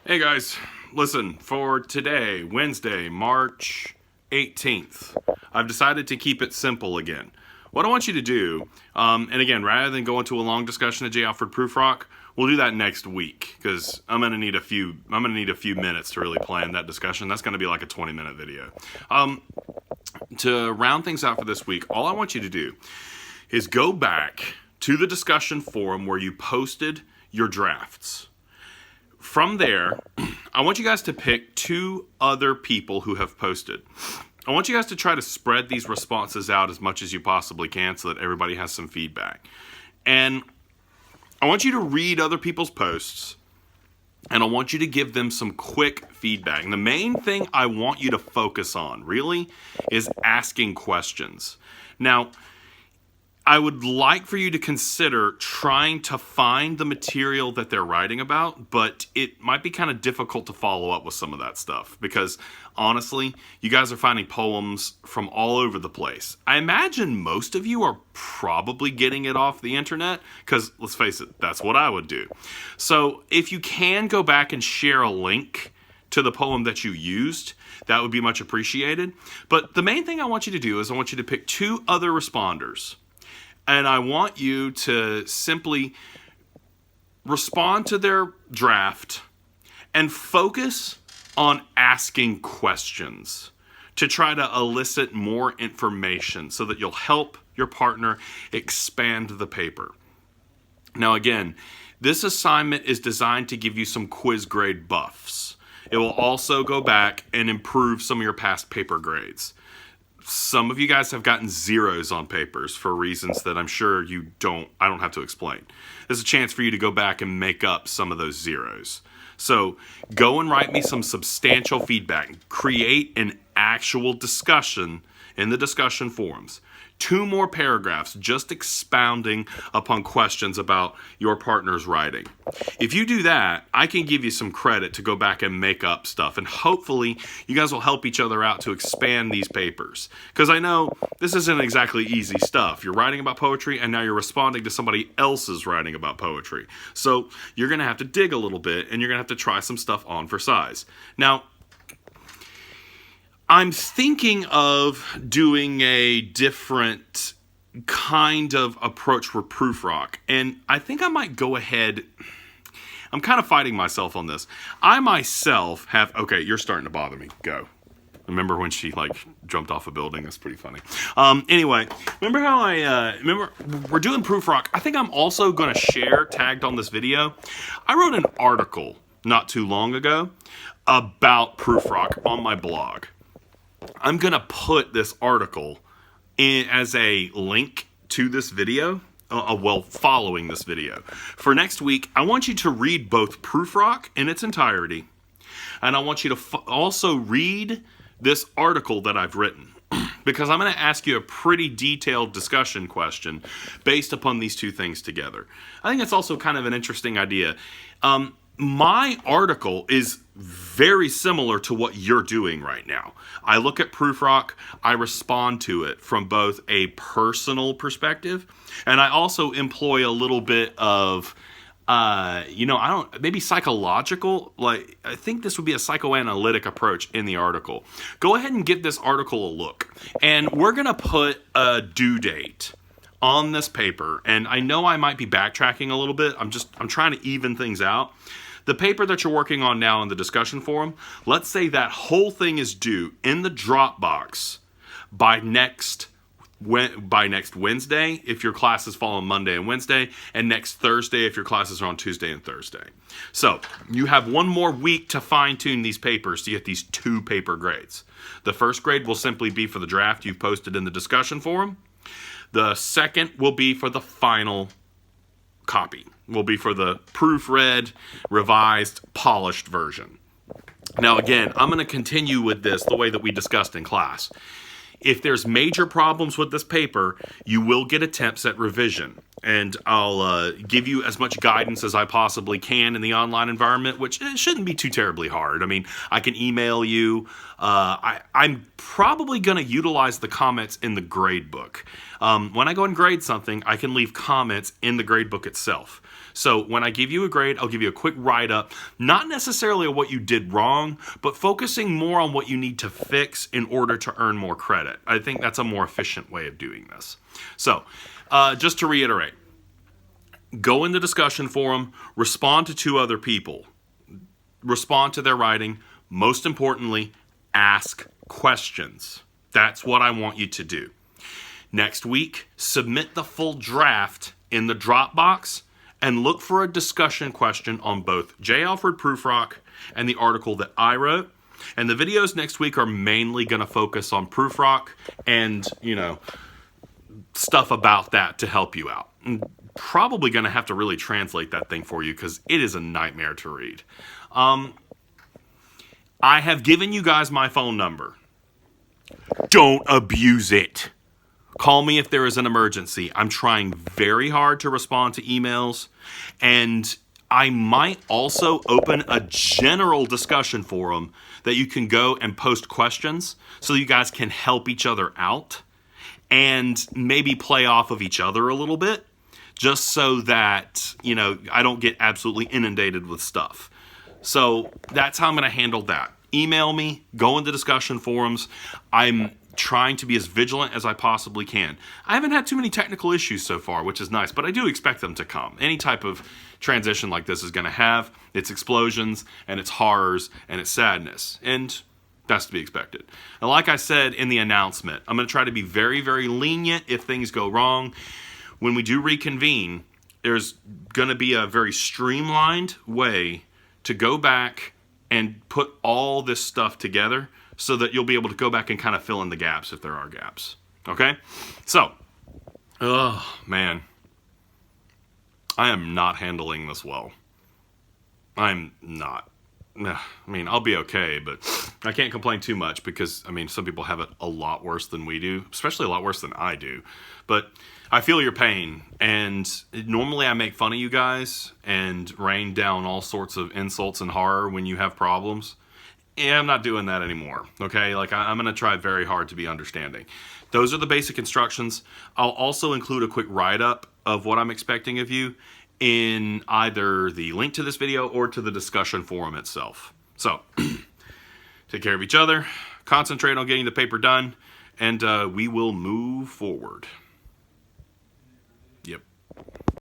Hey guys, listen, for today, Wednesday, March 18th, I've decided to keep it simple again. What I want you to do, and again, rather than go into a long discussion of J. Alfred Prufrock, we'll do that next week because I'm gonna need a few minutes to really plan that discussion. That's gonna be like a 20-minute video. To round things out for this week, all I want you to do is go back to the discussion forum where you posted your drafts. From there, I want you guys to pick two other people who have posted. I want you guys to try to spread these responses out as much as you possibly can so that everybody has some feedback. And I want you to read other people's posts, and I want you to give them some quick feedback. And the main thing I want you to focus on, really, is asking questions. Now, I would like for you to consider trying to find the material that they're writing about, but it might be kind of difficult to follow up with some of that stuff because, honestly, you guys are finding poems from all over the place. I imagine most of you are probably getting it off the internet because, let's face it, that's what I would do. So if you can go back and share a link to the poem that you used, that would be much appreciated. But the main thing I want you to do is I want you to pick two other responders. And I want you to simply respond to their draft and focus on asking questions to try to elicit more information so that you'll help your partner expand the paper. Now again, this assignment is designed to give you some quiz grade buffs. It will also go back and improve some of your past paper grades. Some of you guys have gotten zeros on papers for reasons that I'm sure I don't have to explain. There's a chance for you to go back and make up some of those zeros. So go and write me some substantial feedback. Create an actual discussion in the discussion forums. 2 more paragraphs just expounding upon questions about your partner's writing. If you do that, I can give you some credit to go back and make up stuff, and hopefully you guys will help each other out to expand these papers. Because I know this isn't exactly easy stuff. You're writing about poetry, and now you're responding to somebody else's writing about poetry. So you're going to have to dig a little bit, and you're going to have to try some stuff on for size. Now, I'm thinking of doing a different kind of approach for Prufrock, and I think I might go ahead. I'm kind of fighting myself on this. I myself have. Okay, you're starting to bother me. Go. Remember when she jumped off a building? That's pretty funny. Anyway, remember how remember we're doing Prufrock. I think I'm also going to share tagged on this video. I wrote an article not too long ago about Prufrock on my blog. I'm going to put this article in as a link to this video, following this video. For next week, I want you to read both Prufrock in its entirety, and I want you to also read this article that I've written, because I'm going to ask you a pretty detailed discussion question based upon these two things together. I think it's also kind of an interesting idea. My article is very similar to what you're doing right now. I look at Prufrock, I respond to it from both a personal perspective, and I also employ a little bit of, maybe psychological, I think this would be a psychoanalytic approach in the article. Go ahead and give this article a look. And we're going to put a due date on this paper, and I know I might be backtracking a little bit. I'm trying to even things out. The paper that you're working on now in the discussion forum, let's say that whole thing is due in the Dropbox by next Wednesday if your classes fall on Monday and Wednesday, and next Thursday if your classes are on Tuesday and Thursday. So you have one more week to fine-tune these papers to get these 2 paper grades. The first grade will simply be for the draft you've posted in the discussion forum. The second will be for the final copy. Will be for the proofread, revised, polished version. Now again, I'm going to continue with this the way that we discussed in class. If there's major problems with this paper, you will get attempts at revision. And I'll give you as much guidance as I possibly can in the online environment, which it shouldn't be too terribly hard. I mean, I can email you. I'm probably going to utilize the comments in the grade book. When I go and grade something, I can leave comments in the grade book itself. So when I give you a grade, I'll give you a quick write-up, not necessarily on what you did wrong, but focusing more on what you need to fix in order to earn more credit. I think that's a more efficient way of doing this. So just to reiterate, go in the discussion forum, respond to 2 other people, respond to their writing. Most importantly, ask questions. That's what I want you to do. Next week, submit the full draft in the Dropbox and look for a discussion question on both J. Alfred Prufrock and the article that I wrote. And the videos next week are mainly going to focus on Prufrock and, stuff about that to help you out. I'm probably going to have to really translate that thing for you because it is a nightmare to read. I have given you guys my phone number. Don't abuse it. Call me if there is an emergency. I'm trying very hard to respond to emails, and I might also open a general discussion forum that you can go and post questions so you guys can help each other out and maybe play off of each other a little bit, just so that, I don't get absolutely inundated with stuff. So that's how I'm going to handle that. Email me, go into discussion forums. I'm trying to be as vigilant as I possibly can. I haven't had too many technical issues so far, which is nice, but I do expect them to come. Any type of transition like this is going to have its explosions and its horrors and its sadness, and that's to be expected. And like I said in the announcement, I'm going to try to be very, very lenient if things go wrong. When we do reconvene, there's going to be a very streamlined way to go back and put all this stuff together so that you'll be able to go back and kind of fill in the gaps if there are gaps. Okay? So, oh man, I am not handling this well. I'm not. I'll be okay, but I can't complain too much because, some people have it a lot worse than we do, especially a lot worse than I do. But I feel your pain, and normally I make fun of you guys and rain down all sorts of insults and horror when you have problems. Yeah, I'm not doing that anymore, okay? I'm going to try very hard to be understanding. Those are the basic instructions. I'll also include a quick write-up of what I'm expecting of you in either the link to this video or to the discussion forum itself. So, take care of each other, concentrate on getting the paper done, and we will move forward. Yep.